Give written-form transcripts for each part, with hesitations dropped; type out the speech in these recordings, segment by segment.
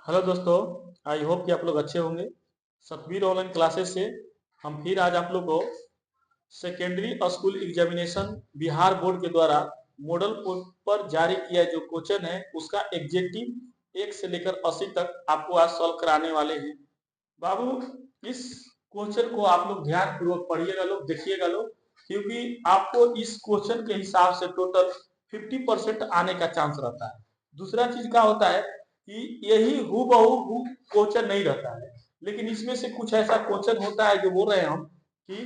Hello दोस्तों, I hope कि आप लोग अच्छे होंगे। सतबीर ऑनलाइन क्लासेस से हम फिर आज आप लोग को secondary school examination Bihar board के द्वारा मॉडल पेपर जारी किया जो क्वेश्चन है उसका एग्जेक्टिव 1 से लेकर 80 तक आपको आज सॉल्व कराने वाले हैं। बाबू, इस क्वेश्चन को आप लोग ध्यान पूर्वक पढ़िएगा लोग, देखिएगा लोग, क्योंकि आपको इस क्वेश्चन के हिसाब से टोटल 50% आने का चांस रहता है। दूसरा चीज क्या होता है कि यही हूबहू क्वेश्चन नहीं रहता है, लेकिन इसमें से कुछ ऐसा क्वेश्चन होता है जो बोल रहे हैं हम कि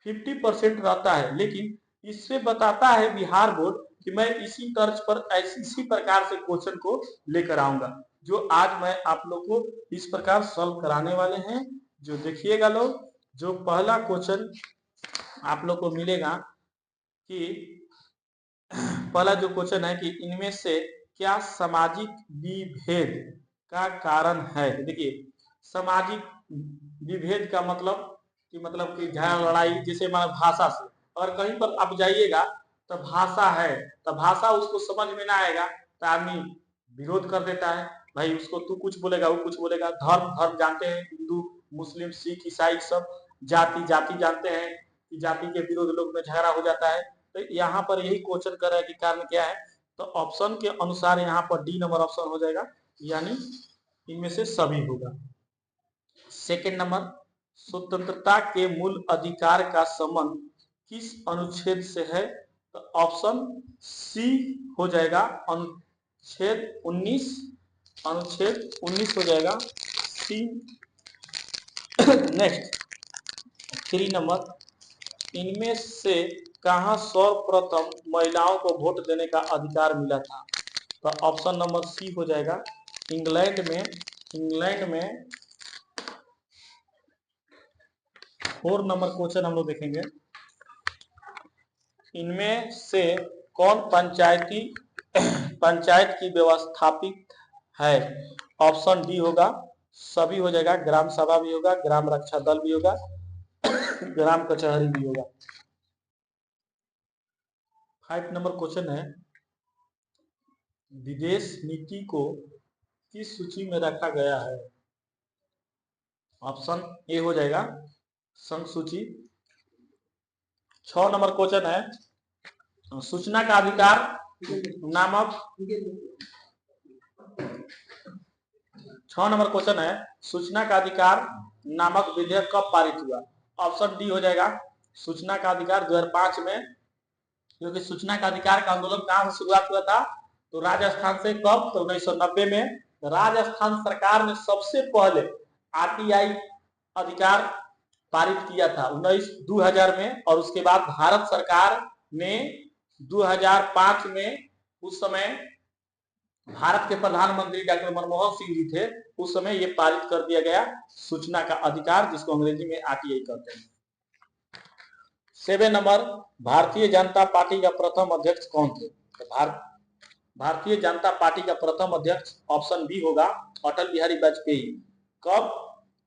50% रहता है, लेकिन इससे बताता है बिहार बोर्ड कि मैं इसी तर्ज पर इसी प्रकार से क्वेश्चन को लेकर आऊंगा, जो आज मैं आप लोग को इस प्रकार सॉल्व कराने वाले हैं। जो देखिएगा लोग, जो पहला क्वेश्चन आप लोग को मिलेगा कि पहला जो क्वेश्चन है कि इनमें से क्या सामाजिक विभेद का कारण है। देखिए, सामाजिक विभेद का मतलब कि झगड़ा लड़ाई, जैसे हमारा भाषा से, और कहीं पर आप जाइएगा तो भाषा है तो भाषा उसको समझ में ना आएगा तो आदमी विरोध कर देता है। भाई उसको तू कुछ बोलेगा वो कुछ बोलेगा। धर्म धर्म जानते हैं, हिंदू मुस्लिम सिख ईसाई सब जाति जाति जानते हैं कि जाति के विरोध लोग में झगड़ा हो जाता है। तो यहाँ पर यही क्वेश्चन कर रहा है कि कारण क्या है, तो ऑप्शन के अनुसार यहाँ पर डी नंबर ऑप्शन हो जाएगा, यानी इनमें से सभी होगा। सेकंड नंबर, स्वतंत्रता के मूल अधिकार का संबंध किस अनुच्छेद से है, तो ऑप्शन सी हो जाएगा, अनुच्छेद 19। अनुच्छेद 19 हो जाएगा सी। नेक्स्ट 3 नंबर, इनमें से कहाँ सर्वप्रथम महिलाओं को वोट देने का अधिकार मिला था, तो ऑप्शन नंबर सी हो जाएगा, इंग्लैंड में। इंग्लैंड में 4 नंबर क्वेश्चन हम लोग देखेंगे, इनमें से कौन पंचायत की व्यवस्थापित है, ऑप्शन डी होगा, सभी हो जाएगा, ग्राम सभा भी होगा, ग्राम रक्षा दल भी होगा, ग्राम कचहरी भी होगा। 5 नंबर क्वेश्चन है, विदेश नीति को किस सूची में रखा गया है, ऑप्शन ए हो जाएगा, संघ सूची। 6 नंबर क्वेश्चन है, सूचना का अधिकार नामक 6 नंबर क्वेश्चन है, सूचना का अधिकार नामक विधेयक कब पारित हुआ, ऑप्शन डी हो जाएगा, सूचना का अधिकार 2005 में। क्योंकि सूचना का अधिकार का आंदोलन कहां से शुरुआत हुआ था, तो राजस्थान से। कब, तो 1990 में राजस्थान सरकार ने सबसे पहले आरटीआई अधिकार पारित किया था 2000 में, और उसके बाद भारत सरकार ने 2005 में, उस समय भारत के प्रधानमंत्री डॉक्टर मनमोहन सिंह जी थे, उस समय ये पारित कर दिया गया सूचना का अधिकार, जिसको अंग्रेजी में आरटीआई कहते हैं। 7 नंबर, भारतीय जनता पार्टी का प्रथम अध्यक्ष कौन थे, तो भारतीय जनता पार्टी का प्रथम अध्यक्ष ऑप्शन बी होगा, अटल बिहारी वाजपेयी। कब,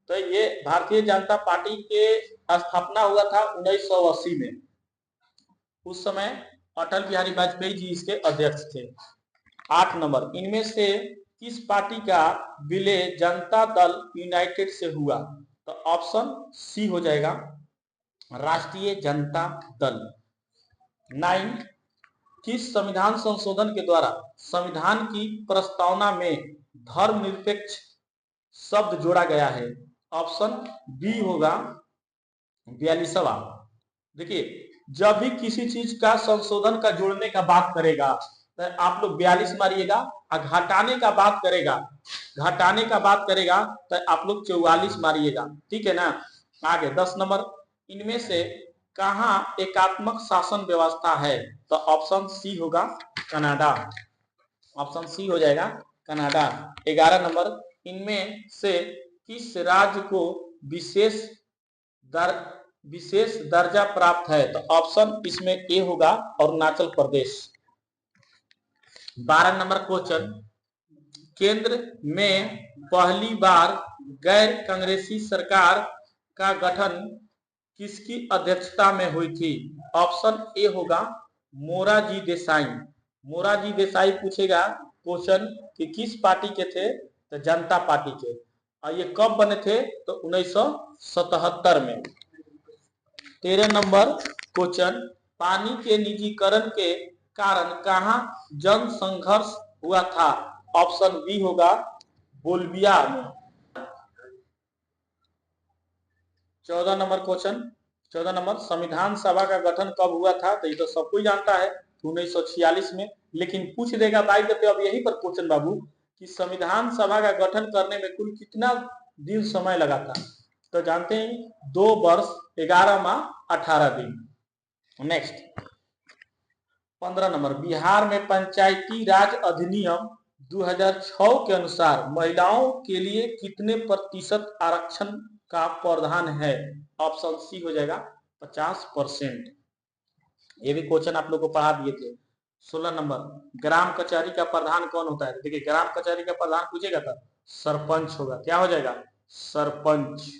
तो ये भारतीय जनता पार्टी के स्थापना हुआ था 1980 में, उस समय अटल बिहारी वाजपेयी जी इसके अध्यक्ष थे। 8 नंबर, इनमें से किस पार्टी का विलय जनता दल यूनाइटेड से हुआ, तो ऑप्शन सी हो जाएगा, राष्ट्रीय जनता दल। 9, किस संविधान संशोधन के द्वारा संविधान की प्रस्तावना में धर्मनिरपेक्ष शब्द जोड़ा गया है, ऑप्शन बी होगा, 42वां। देखिए, जब भी किसी चीज का संशोधन का जोड़ने का बात करेगा तो आप लोग 42 मारिएगा, और घटाने का बात करेगा तो आप लोग 44 मारिएगा, ठीक है ना। आगे 10 नंबर, इनमें से कहां एकात्मक शासन व्यवस्था है, तो ऑप्शन सी होगा, कनाडा। ऑप्शन सी हो जाएगा, कनाडा। 11 नंबर, इनमें से किस राज्य को विशेष दर्जा प्राप्त है, तो ऑप्शन इसमें ए होगा, अरुणाचल प्रदेश। 12 नंबर क्वेश्चन, केंद्र में पहली बार गैर कांग्रेसी सरकार का गठन किसकी अध्यक्षता में हुई थी, ऑप्शन ए होगा, मोरारजी देसाई। मोरारजी देसाई पूछेगा क्वेश्चन कि किस पार्टी के थे, तो जनता पार्टी के। और ये कब बने थे? तो 1977 में। 13 नंबर क्वेश्चन, पानी के निजीकरण के कारण कहां जन संघर्ष हुआ था? ऑप्शन बी होगा बोल्विया में। 14 नंबर क्वेश्चन, 14 नंबर, संविधान सभा का गठन कब हुआ था? तो ये तो सब कोई जानता है, 1946 में। लेकिन पूछ देगा भाई देते अब यही पर क्वेश्चन बाबू कि संविधान सभा का गठन करने में कुल कितना दिन समय लगा था? तो जानते हैं 2 वर्ष 11 माह 18 दिन। नेक्स्ट 15 नंबर, बिहार में पंचायती राज अधिनियम 2006 के अनुसार महिलाओं के लिए कितने प्रतिशत आरक्षण का प्रावधान है? ऑप्शन सी हो जाएगा 50%। ये भी क्वेश्चन आप लोग को पढ़ा दिए थे। 16 नंबर, ग्राम कचहरी का प्रधान कौन होता है? देखिए ग्राम कचहरी का प्रधान पूछेगा तो सरपंच होगा। क्या हो जाएगा? सरपंच।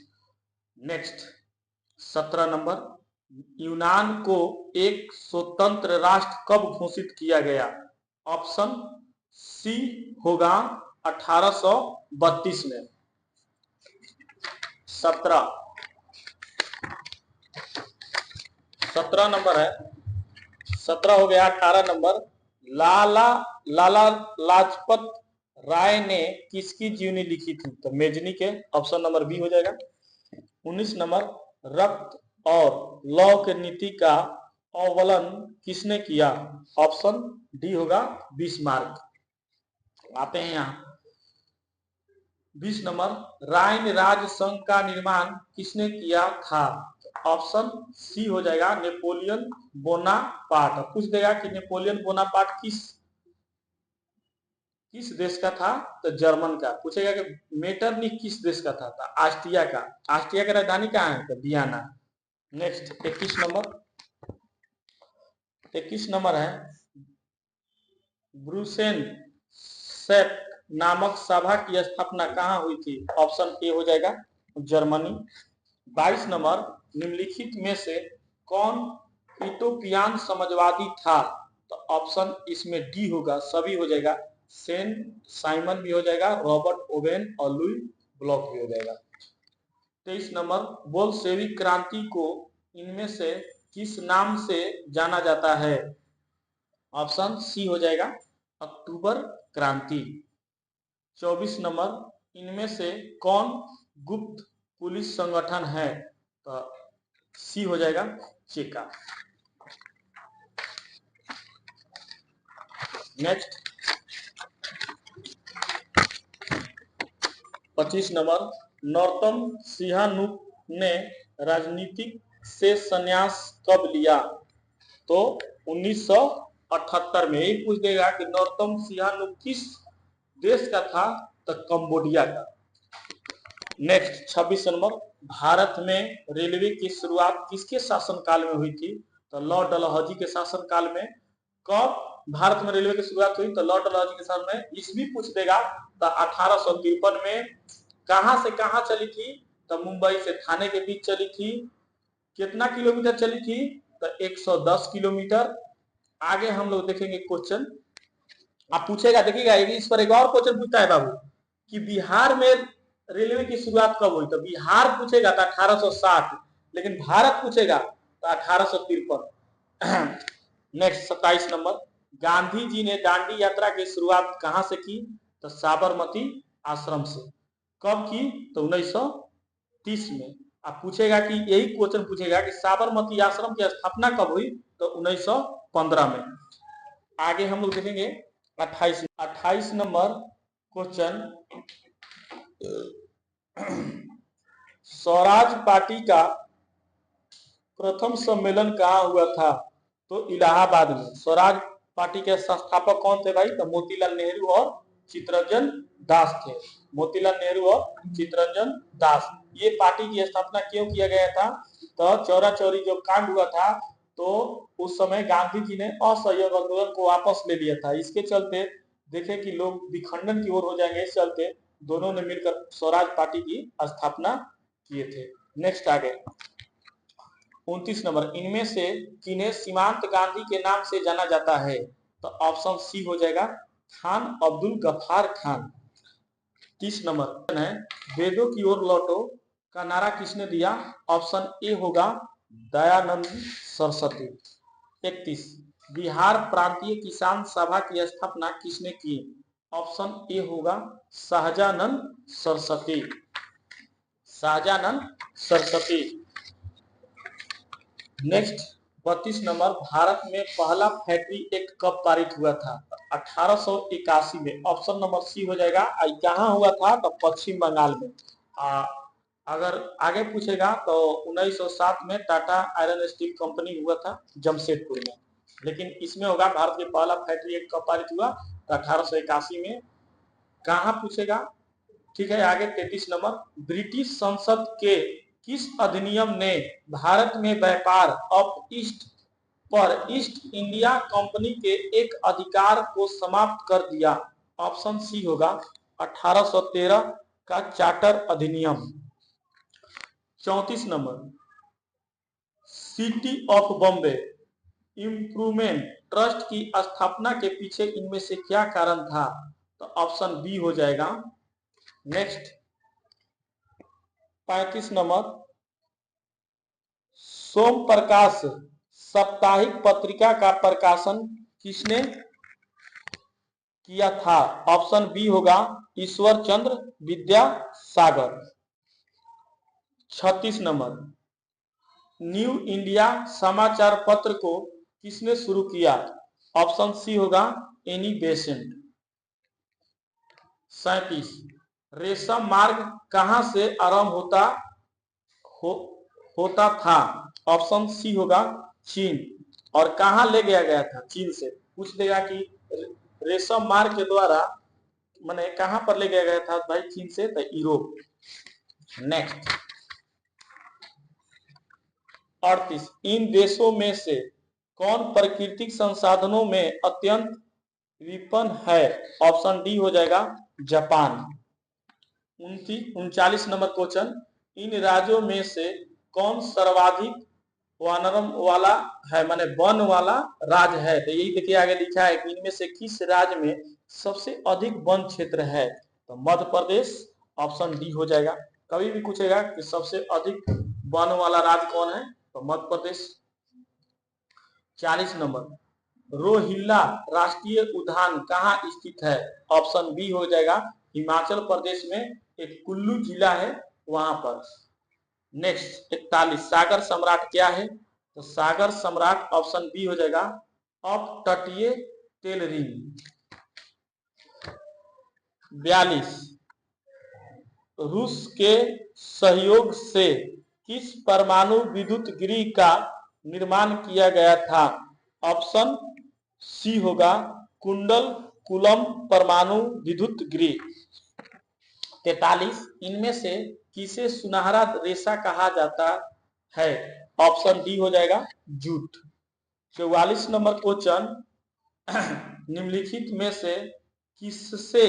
नेक्स्ट 17 नंबर, यूनान को एक स्वतंत्र राष्ट्र कब घोषित किया गया? ऑप्शन सी होगा 1832 में। 17 नंबर है, 17 हो गया। 18 नंबर, लाला लाला लाजपत राय ने किसकी जीवनी लिखी थी? तो मेजनी के। ऑप्शन नंबर बी हो जाएगा। 19 नंबर, रक्त और लौ के नीति का अवलंबन किसने किया? ऑप्शन डी होगा बिस्मार्क। आते हैं यहाँ 20 नंबर, राइन राज संघ का निर्माण किसने किया था? ऑप्शन सी हो जाएगा नेपोलियन बोनापार्ट। पूछ देगा कि नेपोलियन बोनापार्ट किस देश का था? तो जर्मन का। पूछेगा कि मेटरनिख किस देश का था? तो ऑस्ट्रिया का। ऑस्ट्रिया की राजधानी कहाँ है? तो वियना। नेक्स्ट 21 नंबर है, ब्रुसेल्स नामक सभा की स्थापना कहाँ हुई थी? ऑप्शन ए हो जाएगा जर्मनी। 22 नंबर, निम्नलिखित में से कौन इथोपियन समाजवादी था? तो ऑप्शन इसमें डी होगा, सभी हो जाएगा। सेंट साइमन भी हो जाएगा, रॉबर्ट ओवेन और लुई ब्लॉक भी हो जाएगा। 23 नंबर, बोल्शेविक क्रांति को इनमें से किस नाम से जाना जाता है? ऑप्शन सी हो जाएगा अक्टूबर क्रांति। 24 नंबर, इनमें से कौन गुप्त पुलिस संगठन है? तो सी हो जाएगा चेका। नेक्स्ट 25 नंबर, नरोत्तम सिंहानुक ने राजनीतिक से संन्यास कब लिया? तो 1978 में। एक पूछ देगा कि नरोत्तम सिंहानुक किस देश का था? तो कंबोडिया का। नेक्स्ट 26 नंबर, भारत में रेलवे की शुरुआत किसके शासनकाल में हुई थी? तो लॉर्ड डलहौजी के शासनकाल में। कब भारत में रेलवे की शुरुआत हुई? तो लॉर्ड डलहौजी के साल में। ईस्वी पूछ देगा तो 1853 में। कहां से कहां चली थी? तो मुंबई से थाने के बीच चली थी। कितना किलोमीटर चली थी? तो 110 किलोमीटर। आगे हम लोग देखेंगे क्वेश्चन। आप पूछेगा, देखिएगा इस पर एक और क्वेश्चन पूछता है बाबू कि बिहार में रेलवे की शुरुआत कब हुई? तो बिहार पूछेगा तो 1860, लेकिन भारत पूछेगा तो 1853। नेक्स्ट 27 नंबर, गांधी जी ने दांडी यात्रा की शुरुआत कहां से की? तो साबरमती आश्रम से। कब की? तो 1930 में। आप पूछेगा कि यही क्वेश्चन पूछेगा कि साबरमती आश्रम की स्थापना कब हुई? तो 1915 में। आगे हम लोग देखेंगे 28 नंबर क्वेश्चन, स्वराज पार्टी का प्रथम सम्मेलन कहाँ हुआ था? तो इलाहाबाद में। स्वराज पार्टी के संस्थापक कौन थे भाई? तो मोतीलाल नेहरू और चित्तरंजन दास थे। मोतीलाल नेहरू और चित्तरंजन दास। ये पार्टी की स्थापना क्यों किया गया था? तो चौरा चौरी जो कांड हुआ था तो उस समय गांधी जी ने असहयोग आंदोलन को वापस ले लिया था। इसके चलते देखे कि लोग विखंडन की ओर हो जाएंगे, इस चलते दोनों ने मिलकर स्वराज पार्टी की स्थापना किए थे। नेक्स्ट आगे 29 नंबर, इनमें से किन्हें सीमांत गांधी के नाम से जाना जाता है? तो ऑप्शन सी हो जाएगा खान अब्दुल गफ्फार खान। 30 नंबर है, वेदों की ओर लौटो का नारा किसने दिया? ऑप्शन ए होगा दयानंद सरस्वती। 31, बिहार प्रांतीय किसान सभा की स्थापना किसने की? ऑप्शन ए होगा शाहजानंद सरस्वती। शाहजानंद सरस्वती। नेक्स्ट 32 नंबर, भारत में पहला फैक्ट्री एक्ट कब पारित हुआ था? 1881 में। ऑप्शन नंबर सी हो जाएगा। कहाँ हुआ था? तो पश्चिम बंगाल में। अगर आगे पूछेगा तो 1907 में टाटा आयरन स्टील कंपनी हुआ था जमशेदपुर में। लेकिन इसमें होगा भारत में पहला फैक्ट्री एक्ट कब पारित हुआ? 1881 में। कहाँ पूछेगा? ठीक है, आगे 33 नंबर, ब्रिटिश संसद के किस अधिनियम ने भारत में व्यापार ऑफ ईस्ट पर ईस्ट इंडिया कंपनी के एक अधिकार को समाप्त कर दिया? ऑप्शन सी होगा 1813 का चार्टर अधिनियम। 34 number, city of Bombay improvement trust की स्थापना के पीछे इनमें से क्या कारण था? तो ऑप्शन बी हो जाएगा। नेक्स्ट 35 नंबर, सोम प्रकाश साप्ताहिक पत्रिका का प्रकाशन किसने किया था? ऑप्शन बी होगा Ishwar Chandra Vidyasagar. 36 number, new India समाचार पत्र को किसने शुरू किया? ऑप्शन सी होगा एनी बेसेंट। 37, रेशम मार्ग कहां से आरंभ होता था? ऑप्शन सी होगा चीन। और कहां ले गया था? चीन से। पूछ देगा कि रेशम मार्ग के द्वारा मैंने कहां पर ले गया था भाई? चीन से, तो यूरोप। नेक्स्ट 38, इन देशों में से कौन प्राकृतिक संसाधनों में अत्यंत विपन्न है? ऑप्शन डी हो जाएगा जापान। 39 नंबर क्वेश्चन, इन राज्यों में से कौन सर्वाधिक वनरम वाला है, माने वन वाला राज्य है? तो यही देखिए आगे लिखा है कि इनमें से किस राज्य में सबसे अधिक वन क्षेत्र है? तो मध्य प्रदेश। ऑप्शन डी हो जाएगा। कभी भी पूछेगा कि सबसे अधिक वन वाला राज्य कौन है, तो मध्य प्रदेश। 40 नंबर, रोहिल्ला राष्ट्रीय उद्यान कहाँ स्थित है? ऑप्शन बी हो जाएगा हिमाचल प्रदेश में, एक कुल्लू जिला है वहां पर। नेक्स्ट 41, सागर सम्राट क्या है? तो सागर सम्राट ऑप्शन बी हो जाएगा अप तटीय तेल रिंग। 42, रूस के सहयोग से किस परमाणु विद्युत गृह का निर्माण किया गया था? ऑप्शन सी होगा कुंडल कुलम परमाणु विद्युत गृह। 43, इनमें से किसे सुनहरा रेशा कहा जाता है? ऑप्शन डी हो जाएगा जूट। 44 नंबर क्वेश्चन, निम्नलिखित में से किससे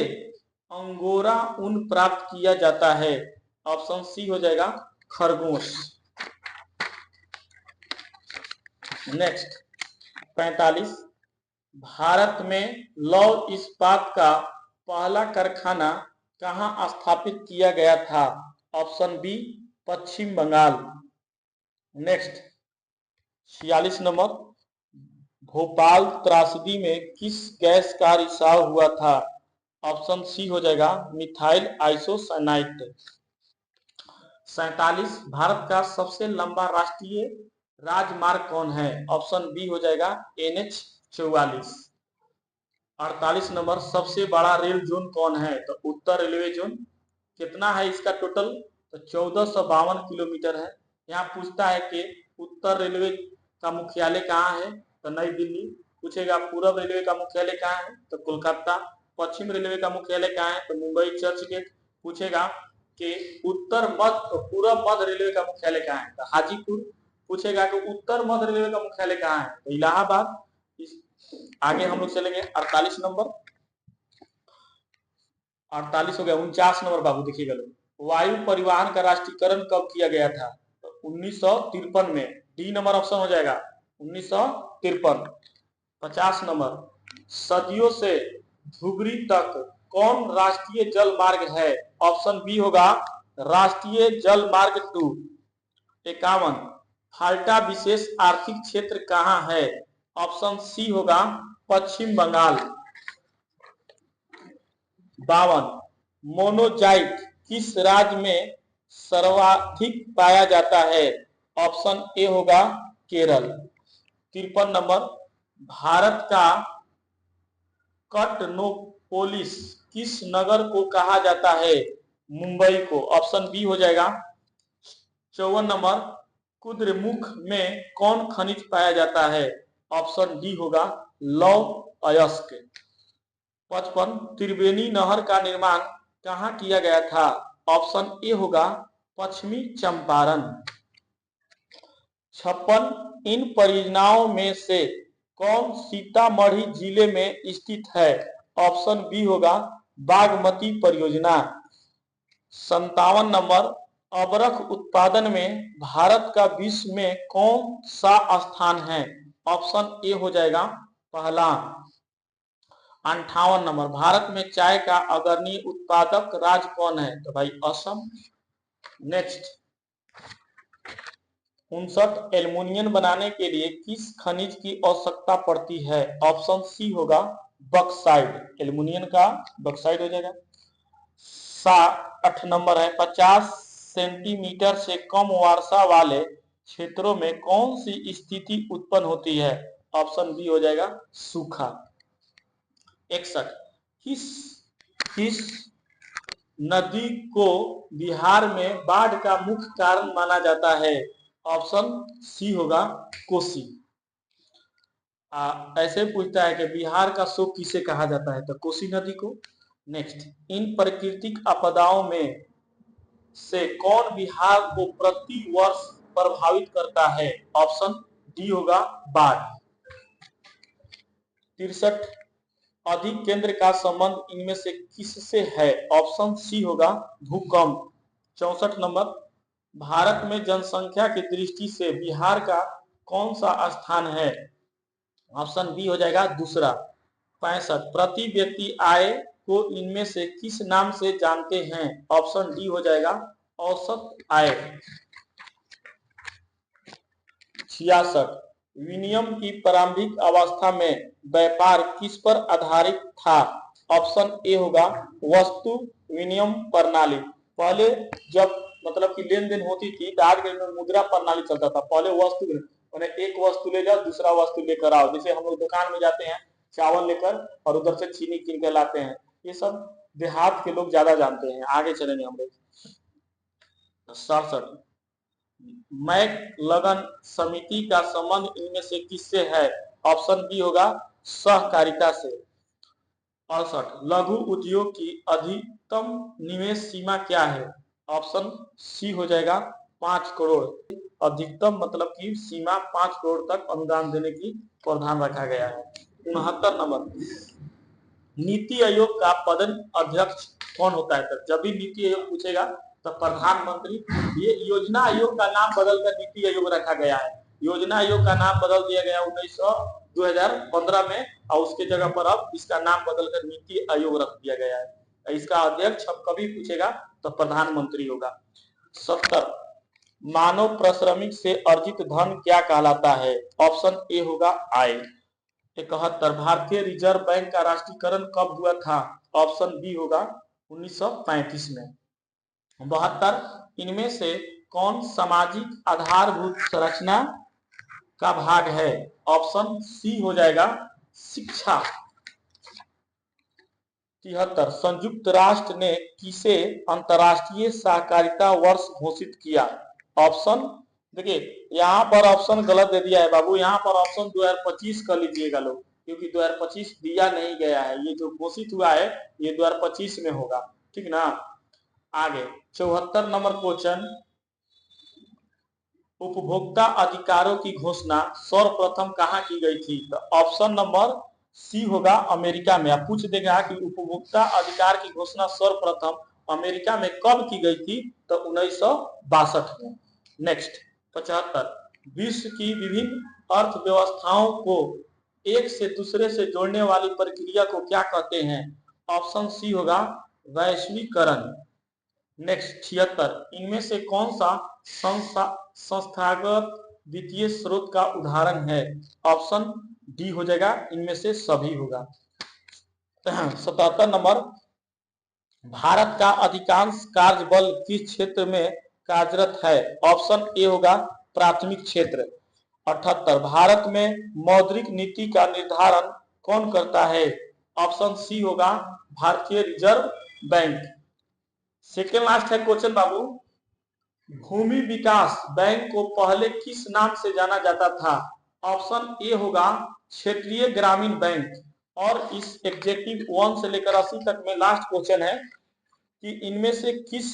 अंगोरा ऊन प्राप्त किया जाता है? ऑप्शन सी हो जाएगा खरगोश। नेक्स्ट 45, भारत में लौह इस्पात का पहला कारखाना कहां स्थापित किया गया था? ऑप्शन बी पश्चिम बंगाल। नेक्स्ट 46 नंबर, भोपाल त्रासदी में किस गैस का रिसाव हुआ था? ऑप्शन सी हो जाएगा मिथाइल आइसोसाइनाइड। 47, भारत का सबसे लंबा राष्ट्रीय राजमार्ग कौन है? ऑप्शन बी हो जाएगा NH 44। 48 नंबर, सबसे बड़ा रेल जोन कौन है? तो उत्तर रेलवे जोन। कितना है इसका टोटल? तो 1452 किलोमीटर है। यहाँ पूछता है कि उत्तर रेलवे का मुख्यालय कहाँ है? तो नई दिल्ली। पूछेगा पूर्व रेलवे का मुख्यालय कहाँ है? तो कोलकाता। पश्चिम रेलवे का मुख्यालय कहाँ है? तो मुंबई चर्च गेट। पूछेगा कि पूर्व मध्य रेलवे का मुख्यालय कहाँ है? तो हाजीपुर। पूछेगा कि उत्तर मध्य रेलवे का मुख्यालय कहाँ है? तो इलाहाबाद। आगे हम लोग चलेंगे 48 नंबर। 48 हो गया। 49 नंबर बाबू देखिएगा लोग, वायु परिवहन का राष्ट्रीयकरण कब किया गया था? तो 1953 में। डी नंबर ऑप्शन हो जाएगा 1953। 50 नंबर, सदियों से धुबरी तक कौन राष्ट्रीय जल मार्ग है? ऑप्शन बी होगा राष्ट्रीय जल मार्ग 2। 51 फाल्टा विशेष आर्थिक क्षेत्र कहाँ है? ऑप्शन सी होगा पश्चिम बंगाल। 52 मोनोजाइट किस राज्य में सर्वाधिक पाया जाता है? ऑप्शन ए होगा केरल। 53 नंबर भारत का कटनोपोलिस किस नगर को कहा जाता है? मुंबई को। ऑप्शन बी हो जाएगा। 54 नंबर कुद्रेमुख में कौन खनिज पाया जाता है? ऑप्शन डी होगा लौह अयस्क। 55 त्रिवेणी नहर का निर्माण कहाँ किया गया था? ऑप्शन ए होगा पश्चिमी चंपारण। 56 इन परियोजनाओं में से कौन सीतामढ़ी जिले में स्थित है? ऑप्शन बी होगा बागमती परियोजना। 57 नंबर अबरख उत्पादन में भारत का विश्व में कौन सा स्थान है? ऑप्शन ए हो जाएगा पहला। 58 नंबर भारत में चाय का अग्रणी उत्पादक राज्य कौन है? तो भाई असम। नेक्स्ट 59 एल्युमिनियम बनाने के लिए किस खनिज की आवश्यकता पड़ती है? ऑप्शन सी होगा बक्साइड। एल्युमिनियम का बक्साइड हो जाएगा। 8 नंबर है 50 सेंटीमीटर से कम वर्षा वाले क्षेत्रों में कौन सी स्थिति उत्पन्न होती है? ऑप्शन बी हो जाएगा सूखा। 61 किस नदी को बिहार में बाढ़ का मुख्य कारण माना जाता है? ऑप्शन सी होगा कोसी। ऐसे पूछता है कि बिहार का शोक किसे कहा जाता है? तो कोसी नदी को। नेक्स्ट इन प्राकृतिक आपदाओं में से कौन बिहार को प्रति वर्ष प्रभावित करता है? ऑप्शन डी होगा बाढ़। 63 अधिक केंद्र का संबंध इनमें से किससे है? ऑप्शन सी होगा भूकंप। 64 नंबर भारत में जनसंख्या की दृष्टि से बिहार का कौन सा स्थान है? ऑप्शन बी हो जाएगा दूसरा। 65 प्रति व्यक्ति आय को इनमें से किस नाम से जानते हैं? ऑप्शन डी हो जाएगा औसत आय। 66 विनिमय की प्रारंभिक अवस्था में व्यापार किस पर आधारित था? ऑप्शन ए होगा वस्तु विनिमय प्रणाली। पहले जब मतलब कि लेन देन होती थी तो आज के में मुद्रा प्रणाली चलता था। पहले वस्तु मैंने एक वस्तु ले जाओ दूसरा वस्तु लेकर आओ। जैसे हम लोग दुकान में जाते हैं चावल लेकर और उधर से चीनी कीन के लाते हैं। ये सब देहात के लोग ज्यादा जानते हैं। आगे चलेंगे हम लोग। 67 मैक लगन समिति का संबंध इनमें से किससे है? ऑप्शन बी होगा सहकारिता से। 68 लघु उद्योग की अधिकतम निवेश सीमा क्या है? ऑप्शन सी हो जाएगा 5 करोड़। अधिकतम मतलब की सीमा 5 करोड़ तक अनुदान देने की प्रावधान रखा गया है। 69 नंबर नीति आयोग का पदन अध्यक्ष कौन होता है? तो जब भी नीति आयोग पूछेगा तो प्रधानमंत्री। ये योजना आयोग का नाम बदलकर नीति आयोग रखा गया है। योजना आयोग का नाम बदल दिया गया 2015 में और उसके जगह पर अब इसका नाम बदलकर नीति आयोग रख दिया गया है। इसका अध्यक्ष अब कभी पूछेगा तो प्रधानमंत्री होगा। 70 मानव परिश्रमिक से अर्जित धन क्या कहलाता है? ऑप्शन ए होगा आय। 71 भारतीय रिजर्व बैंक का राष्ट्रीयकरण कब हुआ था? ऑप्शन बी होगा 1935 में। 72 इनमें से कौन सामाजिक आधारभूत संरचना का भाग है? ऑप्शन सी हो जाएगा शिक्षा। 73 संयुक्त राष्ट्र ने किसे अंतरराष्ट्रीय सहकारिता वर्ष घोषित किया? ऑप्शन देखिए यहाँ पर ऑप्शन गलत दे दिया है बाबू। यहाँ पर ऑप्शन 2025 कर लीजिएगा लोग, क्योंकि 2025 दिया नहीं गया है। ये जो घोषित हुआ है ये 2025 में होगा, ठीक ना। आगे 74 नंबर क्वेश्चन उपभोक्ता अधिकारों की घोषणा सर्वप्रथम कहाँ की गई थी? तो ऑप्शन नंबर सी होगा अमेरिका में। आप पूछ देगा कि उपभोक्ता अधिकार की घोषणा सर्वप्रथम अमेरिका में कब की गई थी? तो 1962 में। नेक्स्ट 75 विश्व की विभिन्न अर्थव्यवस्थाओं को एक से दूसरे से जोड़ने वाली प्रक्रिया को क्या कहते हैं? ऑप्शन सी होगा वैश्वीकरण। नेक्स्ट 76, इनमें से कौन सा संस्थागत वित्तीय स्रोत का उदाहरण है? ऑप्शन डी हो जाएगा, इनमें से सभी होगा। 77 नंबर, भारत का अधिकांश कार्यबल किस क्षेत्र में कार्यरत है? ऑप्शन ए होगा प्राथमिक क्षेत्र। 78, भारत में मौद्रिक नीति का निर्धारण कौन करता है? ऑप्शन सी होगा भारतीय रिजर्व बैंक। सेकेंड लास्ट है क्वेश्चन बाबू, भूमि विकास बैंक को पहले किस नाम से जाना जाता था? ऑप्शन ए होगा क्षेत्रीय ग्रामीण बैंक। और इस एग्जेक्टिव 1 से लेकर 80 तक में लास्ट क्वेश्चन है कि इनमें से किस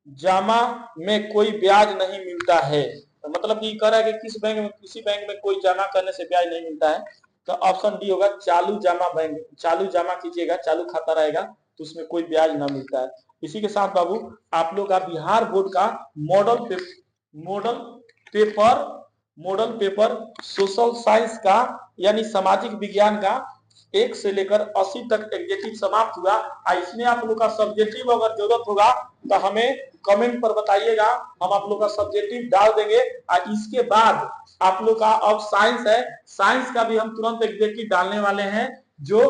जमा में कोई ब्याज नहीं मिलता है? तो मतलब कि कह रहा है कि किस बैंक में, किसी बैंक में कोई जमा करने से ब्याज नहीं मिलता है। तो ऑप्शन डी होगा चालू जमा बैंक। चालू जमा कीजिएगा, चालू खाता रहेगा तो उसमें कोई ब्याज ना मिलता है। इसी के साथ बाबू आप लोग का बिहार बोर्ड का मॉडल पेपर सोशल साइंस का यानी सामाजिक विज्ञान का 1 से लेकर 80 तक एग्जेक्टिव समाप्त हुआ। इसमें आप लोग का सब्जेक्टिव अगर जरूरत होगा तो हमें कमेंट पर बताइएगा, हम आप लोग का सब्जेक्टिव डाल देंगे। और इसके बाद आप लोग का अब साइंस है, साइंस का भी हम तुरंत एग्जेक्टिव डालने वाले हैं जो